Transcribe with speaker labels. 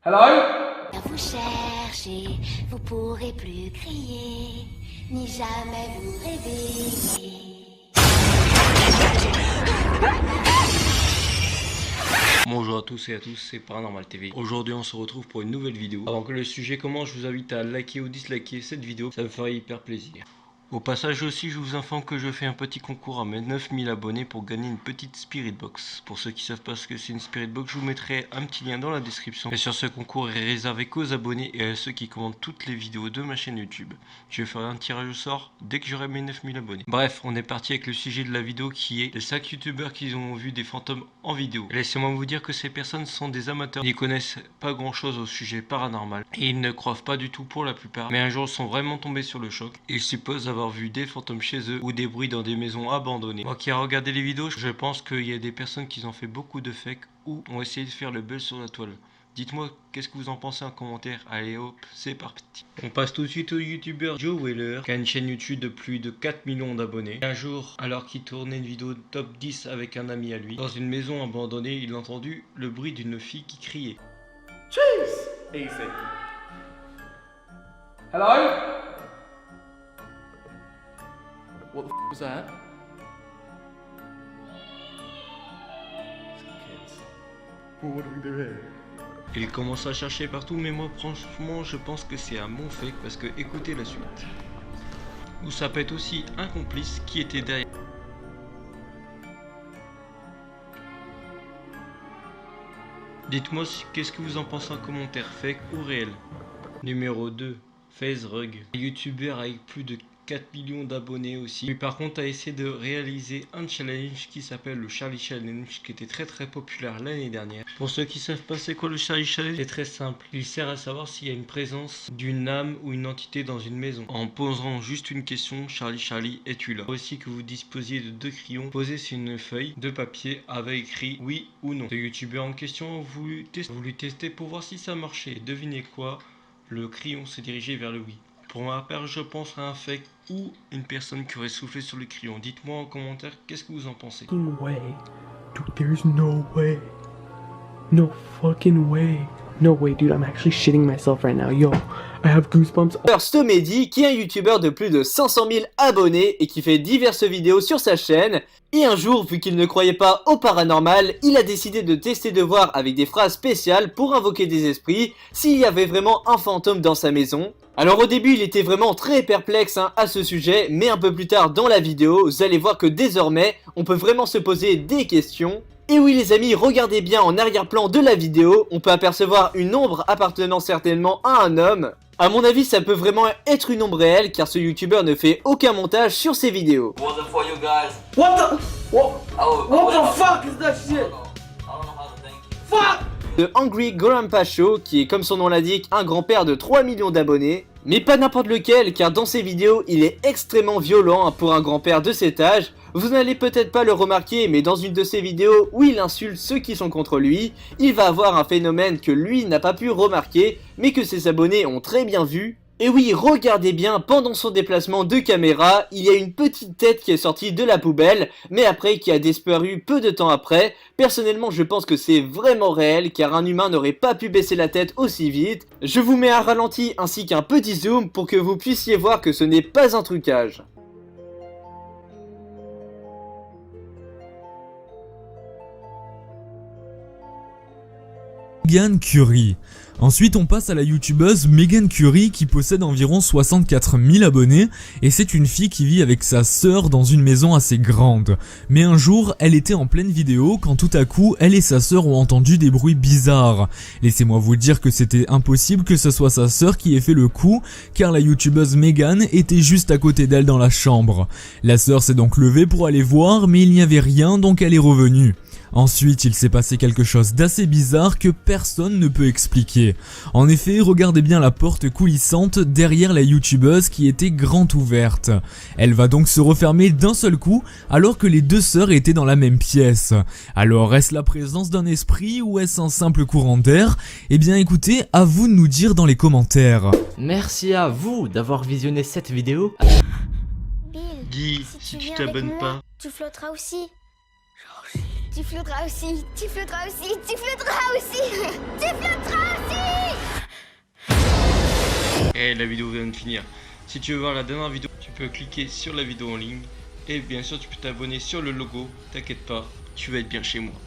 Speaker 1: Hello?
Speaker 2: Vous cherchez, vous pourrez plus crier, ni jamais vous réveiller.
Speaker 3: Bonjour à tous et à tous, c'est Paranormal TV. Aujourd'hui on se retrouve pour une nouvelle vidéo. Avant que le sujet commence, je vous invite à liker ou disliker cette vidéo, ça me ferait hyper plaisir. Au passage aussi, je vous informe que je fais un petit concours à mes 9000 abonnés pour gagner une petite Spirit Box. Pour ceux qui savent pas ce que c'est une Spirit Box, je vous mettrai un petit lien dans la description. Et sur ce concours est réservé qu'aux abonnés et à ceux qui commandent toutes les vidéos de ma chaîne YouTube. Je ferai un tirage au sort dès que j'aurai mes 9000 abonnés. Bref, on est parti avec le sujet de la vidéo qui est les 5 youtubeurs qui ont vu des fantômes en vidéo. Laissez-moi vous dire que ces personnes sont des amateurs. Ils n'y connaissent pas grand chose au sujet paranormal et ils ne croient pas du tout pour la plupart. Mais un jour ils sont vraiment tombés sur le choc. Ils supposent avoir vu des fantômes chez eux ou des bruits dans des maisons abandonnées. Moi qui ai regardé les vidéos, je pense qu'il y a des personnes qui ont fait beaucoup de fake ou ont essayé de faire le buzz sur la toile. Dites-moi qu'est-ce que vous en pensez en commentaire. Allez hop, c'est parti. On passe tout de suite au youtubeur Joe Weller qui a une chaîne YouTube de plus de 4 millions d'abonnés. Un jour, alors qu'il tournait une vidéo top 10 avec un ami à lui, dans une maison abandonnée, il a entendu le bruit d'une fille qui criait.
Speaker 1: Cheese! Easy. Hello? What the was that? Some kids. Well, what do we do here?
Speaker 3: Il commence à chercher partout, mais moi franchement je pense que c'est un bon fake parce que écoutez la suite. Ou ça peut être aussi un complice qui était derrière. Dites-moi qu'est-ce que vous en pensez en commentaire, fake ou réel. Numéro 2, FaZe Rug, un youtubeur avec plus de 4 millions d'abonnés aussi. Lui par contre a essayé de réaliser un challenge qui s'appelle le Charlie Challenge qui était très populaire l'année dernière. Pour ceux qui savent pas c'est quoi le Charlie Challenge, c'est très simple. Il sert à savoir s'il y a une présence d'une âme ou une entité dans une maison. En posant juste une question, Charlie, es-tu là? Aussi que vous disposiez de 2 crayons posés sur une feuille de papier avec écrit oui ou non. Le youtubeur en question a voulu tester pour voir si ça marchait. Devinez quoi? Le crayon s'est dirigé vers le oui. Pour ma part, je pense à un fake ou une personne qui aurait soufflé sur le crayon. Dites-moi en commentaire qu'est-ce que vous en pensez.
Speaker 4: Way. Dude, there's no way. No fucking way. No way, dude, I'm actually shitting myself right now. Yo, I have goosebumps.
Speaker 5: Stomedy, qui est un youtubeur de plus de 500 000 abonnés et qui fait diverses vidéos sur sa chaîne. Et un jour, vu qu'il ne croyait pas au paranormal, il a décidé de tester de voir avec des phrases spéciales pour invoquer des esprits s'il y avait vraiment un fantôme dans sa maison. Alors au début il était vraiment très perplexe à ce sujet, mais un peu plus tard dans la vidéo, vous allez voir que désormais, on peut vraiment se poser des questions. Et oui les amis, regardez bien en arrière-plan de la vidéo, on peut apercevoir une ombre appartenant certainement à un homme. A mon avis ça peut vraiment être une ombre réelle car ce youtubeur ne fait aucun montage sur ses vidéos.
Speaker 6: Wasn't for you guys.
Speaker 4: What the? What the fuck is that shit?
Speaker 6: I don't know how to thank you.
Speaker 4: Fuck!
Speaker 5: De Angry Grandpa Show, qui est comme son nom l'indique, un grand-père de 3 millions d'abonnés. Mais pas n'importe lequel, car dans ses vidéos, il est extrêmement violent pour un grand-père de cet âge. Vous n'allez peut-être pas le remarquer, mais dans une de ses vidéos où il insulte ceux qui sont contre lui, il va avoir un phénomène que lui n'a pas pu remarquer, mais que ses abonnés ont très bien vu. Et oui, regardez bien, pendant son déplacement de caméra, il y a une petite tête qui est sortie de la poubelle, mais après qui a disparu peu de temps après. Personnellement, je pense que c'est vraiment réel, car un humain n'aurait pas pu baisser la tête aussi vite. Je vous mets un ralenti ainsi qu'un petit zoom pour que vous puissiez voir que ce n'est pas un trucage.
Speaker 7: Meghan Curry. Ensuite on passe à la youtubeuse Meghan Curry qui possède environ 64 000 abonnés et c'est une fille qui vit avec sa sœur dans une maison assez grande. Mais un jour elle était en pleine vidéo quand tout à coup elle et sa sœur ont entendu des bruits bizarres. Laissez-moi vous dire que c'était impossible que ce soit sa sœur qui ait fait le coup car la youtubeuse Meghan était juste à côté d'elle dans la chambre. La sœur s'est donc levée pour aller voir mais il n'y avait rien donc elle est revenue. Ensuite, il s'est passé quelque chose d'assez bizarre que personne ne peut expliquer. En effet, regardez bien la porte coulissante derrière la youtubeuse qui était grande ouverte. Elle va donc se refermer d'un seul coup alors que les deux sœurs étaient dans la même pièce. Alors, est-ce la présence d'un esprit ou est-ce un simple courant d'air? Eh bien écoutez, à vous de nous dire dans les commentaires.
Speaker 8: Merci à vous d'avoir visionné cette vidéo.
Speaker 2: Bill,
Speaker 3: Dis, si tu t'abonnes pas.
Speaker 2: tu flotteras aussi. Tu flotteras aussi, tu flotteras aussi, tu flotteras aussi, tu flotteras aussi.
Speaker 3: Et la vidéo vient de finir. Si tu veux voir la dernière vidéo, tu peux cliquer sur la vidéo en ligne. Et bien sûr, tu peux t'abonner sur le logo. T'inquiète pas, tu vas être bien chez moi.